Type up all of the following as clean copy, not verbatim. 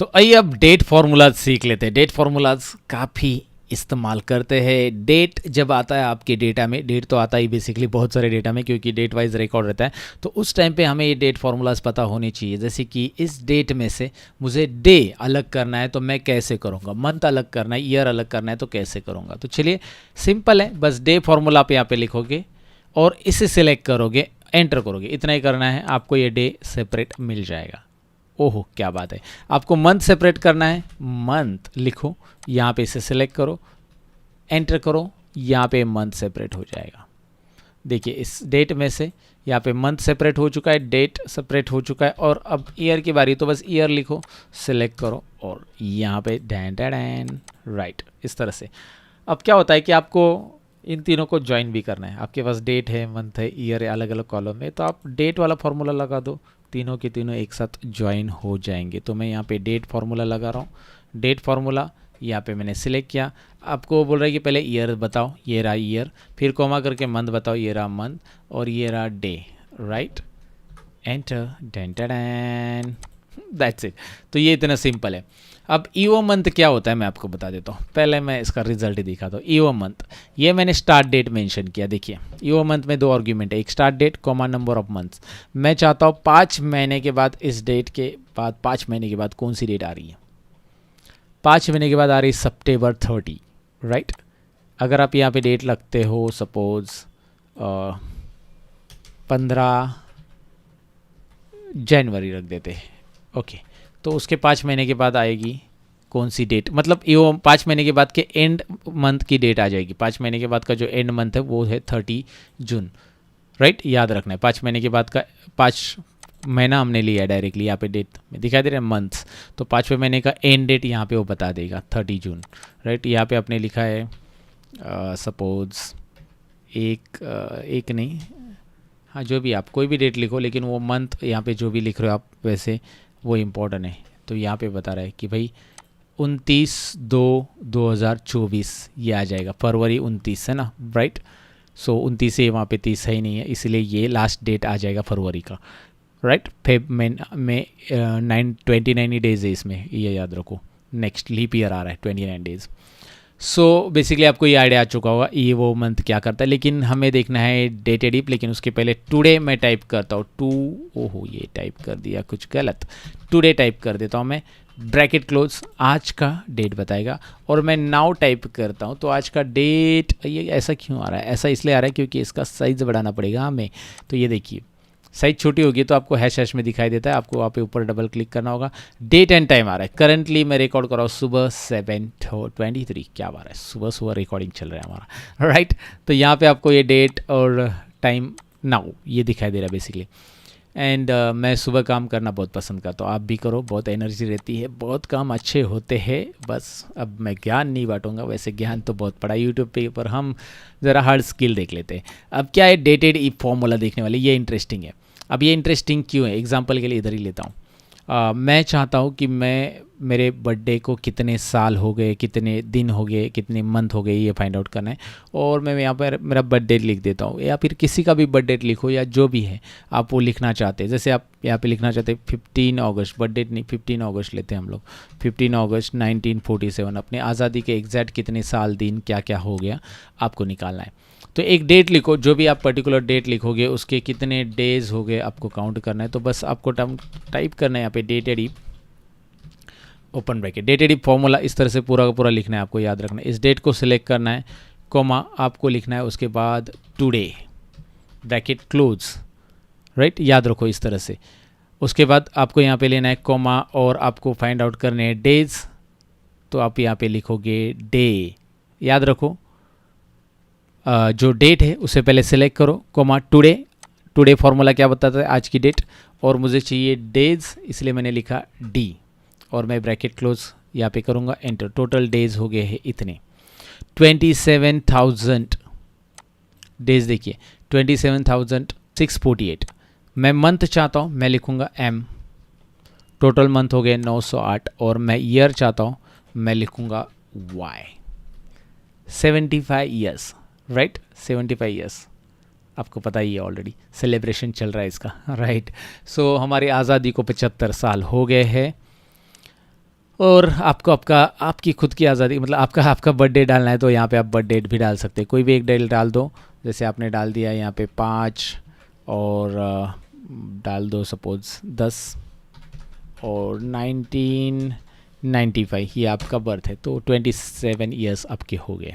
तो आइए अब डेट फार्मूलाज सीख लेते हैं। डेट फार्मूलाज काफ़ी इस्तेमाल करते हैं। डेट जब आता है आपके डेटा में, डेट तो आता ही बेसिकली बहुत सारे डेटा में क्योंकि डेट वाइज रिकॉर्ड रहता है, तो उस टाइम पे हमें ये डेट फार्मूलाज पता होने चाहिए। जैसे कि इस डेट में से मुझे डे अलग करना है तो मैं कैसे करूँगा, मंथ अलग करना है, ईयर अलग करना है तो कैसे करूँगा। तो चलिए सिंपल है, बस डे फार्मूला आप यहाँ पे लिखोगे और इसे सिलेक्ट करोगे, एंटर करोगे, इतना ही करना है, आपको ये डे सेपरेट मिल जाएगा। ओहो क्या बात है। आपको मंथ सेपरेट करना है, मंथ लिखो, यहाँ पे इसे सिलेक्ट करो, एंटर करो, यहाँ पे मंथ सेपरेट हो जाएगा। देखिए इस डेट में से यहाँ पे मंथ सेपरेट हो चुका है, डेट सेपरेट हो चुका है, और अब ईयर की बारी, तो बस ईयर लिखो, सिलेक्ट करो और यहाँ पे डैन डैन राइट, इस तरह से। अब क्या होता है कि आपको इन तीनों को ज्वाइन भी करना है। आपके पास डेट है, मंथ है, ईयर है, अलग अलग कॉलम में, तो आप डेट वाला फार्मूला लगा दो, तीनों के तीनों एक साथ ज्वाइन हो जाएंगे। तो मैं यहाँ पे डेट फार्मूला लगा रहा हूँ। डेट फार्मूला यहाँ पे मैंने सिलेक्ट किया। आपको बोल रहा है कि पहले ईयर बताओ, ये रहा ईयर, फिर कोमा करके मंथ बताओ, ये रहा मंथ, और ये रहा day, right, enter, Dan Dan, that's it. तो ये इतना सिंपल है। अब ईओ मंथ क्या होता है मैं आपको बता देता हूँ, पहले मैं इसका रिजल्ट ही दिखाता हूँ। ईओ मंथ, ये मैंने स्टार्ट डेट मेंशन किया। देखिए ईओ मंथ में दो आर्ग्यूमेंट है, एक start date comma number of months. मैं चाहता हूँ 5 महीने के बाद, इस डेट के बाद 5 महीने के बाद कौन सी डेट आ रही है। 5 महीने के बाद आ रही है सितंबर 30, राइट। अगर आप यहाँ पे डेट लगते हो, सपोज 15 जनवरी रख देते हैं, ओके, तो उसके 5 महीने के बाद आएगी कौन सी डेट, मतलब ये 5 महीने के बाद के एंड मंथ की डेट आ जाएगी। 5 महीने के बाद का जो एंड मंथ है वो है 30 जून, राइट, याद रखना है। 5 महीने के बाद का, 5 महीना हमने लिया डायरेक्टली, यहाँ पे डेट में दिखाई दे रहा है मंथ्स, तो 5वें महीने का एंड डेट यहाँ पे वो बता देगा 30 जून, राइट। यहाँ पे आपने लिखा है सपोज एक नहीं, हाँ जो भी आप कोई भी डेट लिखो, लेकिन वो मंथ यहाँ पे जो भी लिख रहे हो आप वैसे वो इम्पोर्टेंट है। तो यहाँ पे बता रहा है कि भाई 29/2/2024 ये आ जाएगा, फरवरी 29 है ना, राइट। सो 29 से वहाँ पे 30 है ही नहीं है, इसलिए ये लास्ट डेट आ जाएगा फरवरी का, राइट। फेब में 29 डेज है इसमें, ये याद रखो। नेक्स्ट लीप ईयर आ रहा है 29 डेज। सो बेसिकली आपको ये आइडिया आ चुका होगा ये वो मंथ क्या करता है, लेकिन हमें देखना है डेटेड इफ। लेकिन उसके पहले टुडे मैं टाइप करता हूँ, ओहो ये टाइप कर दिया कुछ गलत, टुडे टाइप कर देता हूँ मैं, ब्रैकेट क्लोज, आज का डेट बताएगा, और मैं नाउ टाइप करता हूँ तो आज का डेट, ये ऐसा क्यों आ रहा है, ऐसा इसलिए आ रहा है क्योंकि इसका साइज़ बढ़ाना पड़ेगा हमें। तो ये देखिए साइज छोटी होगी तो आपको हैश में दिखाई देता है, आपको वहाँ पे ऊपर डबल क्लिक करना होगा। डेट एंड टाइम आ रहा है, करंटली मैं रिकॉर्ड कर रहा हूँ सुबह 7:23, क्या बात है, सुबह सुबह रिकॉर्डिंग चल रहा है हमारा, राइट। तो यहाँ पे आपको ये डेट और टाइम नाउ ये दिखाई दे रहा है बेसिकली। एंड मैं सुबह काम करना बहुत पसंद करता हूँ, आप भी करो, बहुत एनर्जी रहती है, बहुत काम अच्छे होते हैं। बस अब मैं ज्ञान नहीं बांटूंगा, वैसे ज्ञान तो बहुत पड़ा यूट्यूब पे, पर हम ज़रा हार्ड स्किल देख लेते हैं। अब क्या है, डेटेड इफ फॉर्मूला देखने वाले, ये इंटरेस्टिंग है। अब ये इंटरेस्टिंग क्यों है, एग्जांपल के लिए इधर ही लेता हूँ। मैं चाहता हूँ कि मेरे बर्थडे को कितने साल हो गए, कितने दिन हो गए, कितने मंथ हो गए, ये फाइंड आउट करना है। और मैं यहाँ पर मेरा बर्थ डेट लिख देता हूँ, या फिर किसी का भी बर्थ डेट लिखो, या जो भी है आप वो लिखना चाहते हैं। जैसे आप यहाँ पे लिखना चाहते हैं 15 अगस्त, बर्थ डेट नहीं 15 अगस्त लेते हैं हम लोग, 15 अगस्त 1947, अपने आज़ादी के एग्जैक्ट कितने साल, दिन, क्या क्या हो गया आपको निकालना है। तो एक डेट लिखो, जो भी आप पर्टिकुलर डेट लिखोगे उसके कितने डेज हो गए आपको काउंट करना है। तो बस आपको टाइप करना है यहाँ पे dated if, open bracket, dated if formula, इस तरह से पूरा का पूरा लिखना है, आपको याद रखना है। इस डेट को सिलेक्ट करना है, कॉमा आपको लिखना है, उसके बाद टुडे, ब्रैकेट क्लोज, राइट, याद रखो इस तरह से। उसके बाद आपको यहाँ पे लेना है कॉमा, और आपको फाइंड आउट करने हैं डेज, तो आप यहाँ पे लिखोगे डे, याद रखो जो डेट है उसे पहले सेलेक्ट करो, कॉमा टुडे फार्मूला क्या बताता है, आज की डेट, और मुझे चाहिए डेज, इसलिए मैंने लिखा डी, और मैं ब्रैकेट क्लोज यहाँ पे करूँगा, एंटर। टोटल डेज हो गए हैं इतने 27,000 डेज, देखिए 27,648। मैं मंथ चाहता हूँ, मैं लिखूँगा एम, टोटल मंथ हो गए 908, और मैं ईयर चाहता हूँ, मैं लिखूँगा वाई, 75 ईयर्स, राइट, 75 ईयर्स, आपको पता ही है ऑलरेडी सेलिब्रेशन चल रहा है इसका, राइट। सो हमारी आज़ादी को 75 साल हो गए हैं। और आपको आपकी खुद की आज़ादी, मतलब आपका बर्थडे डालना है तो यहाँ पे आप बर्थ डेट भी डाल सकते हैं, कोई भी एक डेट डाल दो। जैसे आपने डाल दिया यहाँ पे 5 और डाल दो सपोज़ 10 और 1995, ये आपका बर्थ है, तो 27 ईयर्स आपके हो गए,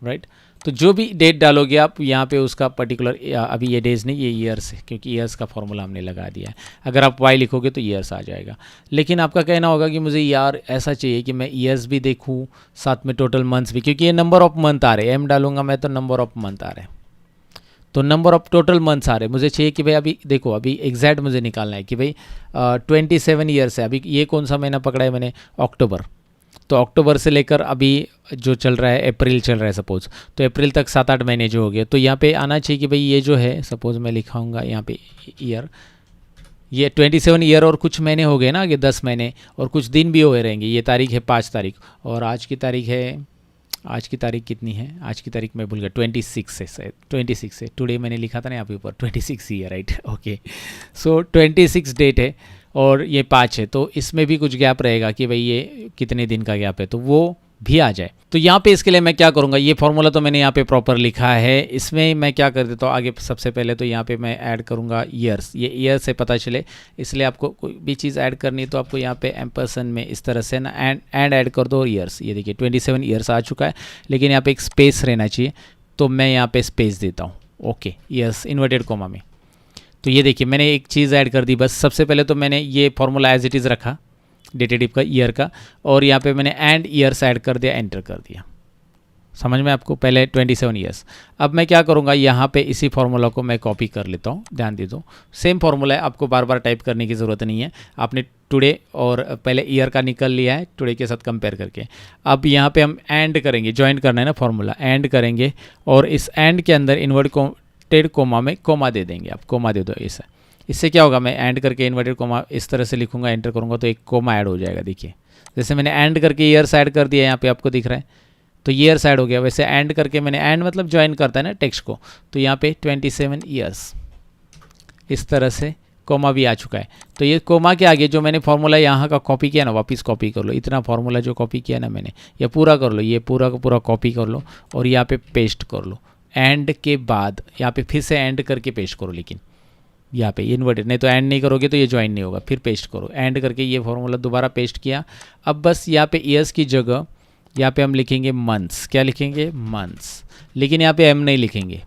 राइट। तो जो भी डेट डालोगे आप यहाँ पे उसका पर्टिकुलर, अभी ये डेज नहीं, ये ईयर्स है, क्योंकि ईयर्स का फॉर्मूला हमने लगा दिया है। अगर आप वाई लिखोगे तो ईयर्स आ जाएगा, लेकिन आपका कहना होगा कि मुझे यार ऐसा चाहिए कि मैं ईयर्स भी देखूँ साथ में टोटल मंथ्स भी, क्योंकि ये नंबर ऑफ मंथ आ रहे हैं, एम डालूंगा मैं तो नंबर ऑफ मंथ आ रहे हैं, तो नंबर ऑफ टोटल मंथ्स आ रहे हैं। मुझे चाहिए कि भाई अभी देखो, अभी एग्जैक्ट मुझे निकालना है कि भाई 27 ईयर्स है। अभी ये कौन सा महीना पकड़ा है मैंने, अक्टूबर, तो अक्टूबर से लेकर अभी जो चल रहा है अप्रैल चल रहा है सपोज़, तो अप्रैल तक 7-8 महीने जो हो गए, तो यहाँ पे आना चाहिए कि भाई ये जो है सपोज़ मैं लिखाऊंगा यहाँ पे ईयर, ये 27 ईयर और कुछ महीने हो गए ना, आगे 10 महीने और कुछ दिन भी हुए रहेंगे। ये तारीख है 5 तारीख और आज की तारीख है, आज की तारीख कितनी है, आज की तारीख मैं भूल गया, 26 है शायद, 26 है, टुडे मैंने लिखा था ना यहाँ पे ऊपर 26 ही है, राइट, ओके। सो 26 डेट है और ये 5 है, तो इसमें भी कुछ गैप रहेगा कि भाई ये कितने दिन का गैप है, तो वो भी आ जाए। तो यहाँ पे इसके लिए मैं क्या करूँगा, ये फॉर्मूला तो मैंने यहाँ पे प्रॉपर लिखा है, इसमें मैं क्या कर देता हूँ आगे, सबसे पहले तो यहाँ पे मैं ऐड करूँगा ईयर्स, ये ईयर से पता चले, इसलिए आपको कोई भी चीज़ ऐड करनी है तो आपको यहाँ पे एम्परसेंड में इस तरह से ना एंड ऐड कर दो ईयर्स। ये देखिए 27 ईयर्स आ चुका है, लेकिन यहाँ पे एक स्पेस रहना चाहिए, तो मैं यहाँ पे स्पेस देता हूँ, ओके, ईयर्स इन्वर्टेड कोमा में। तो ये देखिए मैंने एक चीज़ ऐड कर दी, बस सबसे पहले तो मैंने ये फॉर्मूला एज इट इज़ रखा डेटेटिव का, ईयर का, और यहाँ पे मैंने एंड ईयर्स ऐड कर दिया, एंटर कर दिया। समझ में आपको, पहले 27 ईयर्स। अब मैं क्या करूँगा, यहाँ पे इसी फार्मूला को मैं कॉपी कर लेता हूँ, ध्यान दे दो, सेम फार्मूला है, आपको बार बार टाइप करने की ज़रूरत नहीं है। आपने टुडे और पहले ईयर का निकल लिया है टुडे के साथ कंपेयर करके। अब यहाँ पे हम एंड करेंगे, ज्वाइन करना है ना फार्मूला, एंड करेंगे और इस एंड के अंदर इन्वर्टेड कोमा में कोमा दे देंगे, आप कोमा दे दो ऐसा। इससे क्या होगा, मैं एंड करके इन्वर्टेड कोमा इस तरह से लिखूंगा, एंटर करूँगा तो एक कोमा ऐड हो जाएगा। देखिए जैसे मैंने एंड करके ईयर्स ऐड कर दिया, यहाँ पे आपको दिख रहा है, तो ईयर्स ऐड हो गया। वैसे एंड करके मैंने, एंड मतलब ज्वाइन करता है ना टेक्स्ट को, तो यहाँ पे 27 ईयर्स इस तरह से कोमा भी आ चुका है। तो ये कोमा के आगे जो मैंने फार्मूला यहाँ का कॉपी किया ना, वापस कॉपी कर लो, इतना फार्मूला जो कॉपी किया ना मैंने, ये पूरा कर लो, ये पूरा का पूरा कॉपी कर लो और यहाँ पे पेस्ट कर लो। एंड के बाद यहाँ पे फिर से एंड करके पेस्ट करो, लेकिन यहाँ पे इन्वर्टेड, नहीं तो एंड नहीं करोगे तो ये ज्वाइन नहीं होगा, फिर पेस्ट करो, एंड करके ये फार्मूला दोबारा पेस्ट किया। अब बस यहाँ पे ईयर्स की जगह यहाँ पे हम लिखेंगे मंथ्स, क्या लिखेंगे, मंथ्स, लेकिन यहाँ पे एम नहीं लिखेंगे।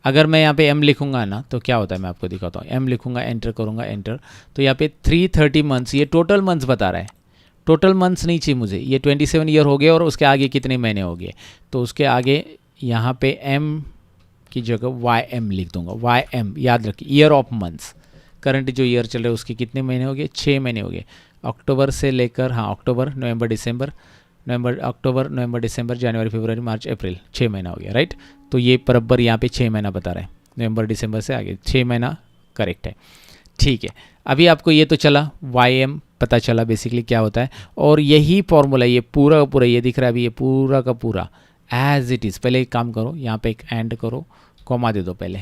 अगर मैं यहाँ पे एम लिखूंगा ना तो क्या होता है मैं आपको दिखाता हूँ, एम लिखूंगा, एंटर करूँगा, एंटर, तो यहाँ पे 330 मंथ्स, ये टोटल मंथ्स बता रहा है, टोटल मंथ्स नहीं चाहिए मुझे, ये 27 ईयर हो गए और उसके आगे कितने महीने हो गए, तो उसके आगे यहाँ पे एम की जगह वाई एम लिख दूंगा, वाई एम, याद रखिए ईयर ऑफ मंथ्स, करंट जो ईयर चल रहा है उसके कितने महीने हो गए, 6 महीने हो गए, अक्टूबर से लेकर, हाँ अक्टूबर नवंबर दिसंबर, अक्टूबर नवंबर दिसंबर जनवरी फरवरी मार्च अप्रैल, 6 महीना हो गया, राइट। तो ये बराबर यहाँ पे 6 महीना बता रहा है, नवंबर दिसंबर से आगे 6 महीना करेक्ट है, ठीक है। अभी आपको ये तो चला, वाई एम पता चला बेसिकली क्या होता है, और यही फॉर्मूला ये पूरा का पूरा ये दिख रहा है अभी, ये पूरा का पूरा एज इट इज़। पहले एक काम करो, यहाँ पे एक एंड करो, कोमा दे दो पहले,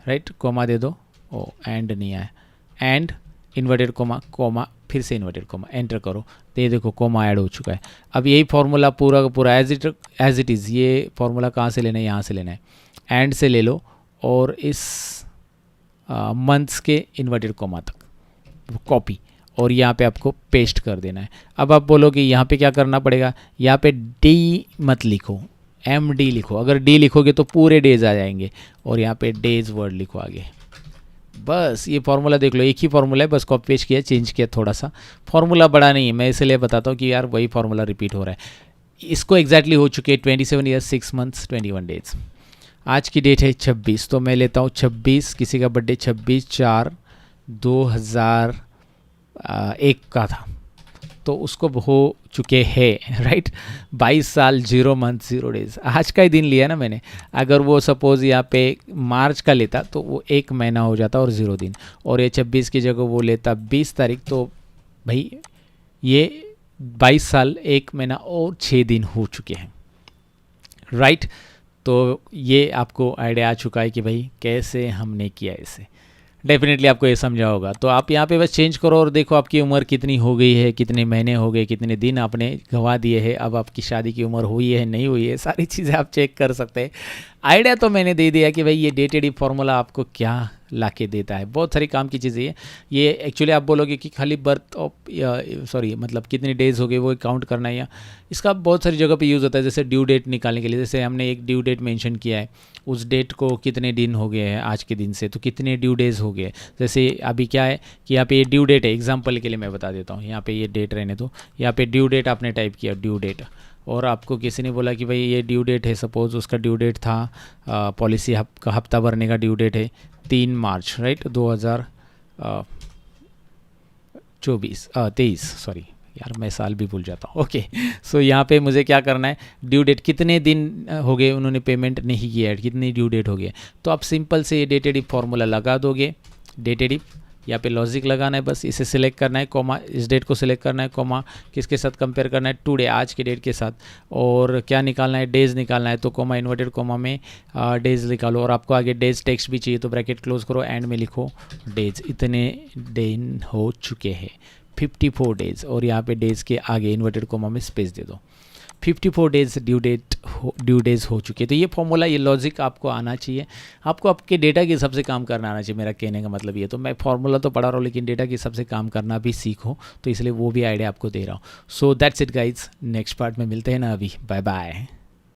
राइट, कोमा दे दो, ओ एंड नहीं आया, एंड इन्वर्टेड कोमा, कोमा फिर से इन्वर्टेड कोमा, एंटर करो, तो ये देखो कोमा ऐड हो चुका है। अब यही फार्मूला पूरा का पूरा एज इट इज़, ये फार्मूला कहाँ से लेना है, यहाँ से लेना है, एंड से ले लो और इस मंथ्स के इन्वर्टेड कोमा तक कॉपी और यहाँ पे आपको पेस्ट कर देना है। अब आप बोलोगे यहाँ पे क्या करना पड़ेगा, यहाँ पे डी मत लिखो, एम डी लिखो, अगर डी लिखोगे तो पूरे डेज आ जाएंगे, और यहाँ पे डेज वर्ड लिखो आगे। बस ये फार्मूला देख लो, एक ही फार्मूला है, बस कॉपी पेस्ट किया, चेंज किया थोड़ा सा, फार्मूला बड़ा नहीं है, मैं इसलिए बताता हूँ कि यार वही फार्मूला रिपीट हो रहा है। इसको एग्जैक्टली हो चुके हैं 27 ईयर्स 6 मंथ्स 21 डेज। आज की डेट है 26, तो मैं लेता हूँ 26, किसी का बर्थडे 26/4/2001 का था, तो उसको हो चुके हैं, राइट, 22 साल 0 मंथ 0 डेज। आज का ही दिन लिया ना मैंने, अगर वो सपोज़ यहाँ पे मार्च का लेता तो वो 1 महीना हो जाता और 0 दिन, और ये 26 की जगह वो लेता 20 तारीख, तो भाई ये 22 साल 1 महीना और 6 दिन हो चुके हैं, राइट। तो ये आपको आइडिया आ चुका है कि भाई कैसे हमने किया इसे। डेफिनेटली आपको ये समझा होगा। तो आप यहाँ पे बस चेंज करो और देखो आपकी उम्र कितनी हो गई है, कितने महीने हो गए, कितने दिन आपने गंवा दिए हैं, अब आपकी शादी की उम्र हुई है नहीं हुई है, सारी चीज़ें आप चेक कर सकते हैं। आइडिया तो मैंने दे दिया कि भाई ये डेटेड फार्मूला आपको क्या ला के देता है, बहुत सारी काम की चीज़ें हैं ये। एक्चुअली आप बोलोगे कि खाली बर्थ ऑफ सॉरी मतलब कितने डेज़ हो गए वो काउंट करना है, या इसका बहुत सारी जगह पे यूज़ होता है। जैसे ड्यू डेट निकालने के लिए, जैसे हमने एक ड्यू डेट मेंशन किया है, उस डेट को कितने दिन हो गए हैं आज के दिन से, तो कितने ड्यू डेज़ हो गए। जैसे अभी क्या है कि यहाँ पे ये ड्यू डेट है, एग्जांपल के लिए मैं बता देता हूँ, यहाँ पे ये डेट रहने दो, यहाँ पे ड्यू डेट आपने टाइप किया ड्यू डेट, और आपको किसी ने बोला कि भाई ये ड्यू डेट है, सपोज़ उसका ड्यू डेट था पॉलिसी का हफ्ता भरने का ड्यू डेट है 3 मार्च राइट 2023, सॉरी यार मैं साल भी भूल जाता हूँ। ओके, सो यहाँ पे मुझे क्या करना है, ड्यू डेट कितने दिन हो गए उन्होंने पेमेंट नहीं किया है, कितनी ड्यू डेट हो गई, तो आप सिंपल से ये डेटेड फार्मूला लगा दोगे। डेटेड यहाँ पे लॉजिक लगाना है, बस इसे सिलेक्ट करना है, कॉमा इस डेट को सिलेक्ट करना है, कॉमा किसके साथ कंपेयर करना है, टुडे आज के डेट के साथ, और क्या निकालना है, डेज़ निकालना है, तो कॉमा इन्वर्टेड कॉमा में डेज़ निकालो, और आपको आगे डेज़ टेक्स्ट भी चाहिए तो ब्रैकेट क्लोज करो, एंड में लिखो डेज़, इतने दिन हो चुके हैं 54 डेज़, और यहाँ पे डेज़ के आगे इन्वर्टेड कॉमा में स्पेस दे दो, 54 डेज़ ड्यू डेज़ हो चुके हैं। तो ये फॉर्मूला, ये लॉजिक आपको आना चाहिए, आपको आपके डेटा के हिसाब से काम करना आना चाहिए। मेरा कहने का मतलब ये, तो मैं फॉर्मूला तो पढ़ा रहा हूँ लेकिन डेटा के हिसाब से काम करना भी सीखो, तो इसलिए वो भी आइडिया आपको दे रहा हूँ। So that's it guys, next part में मिलते हैं ना, अभी बाय बाय।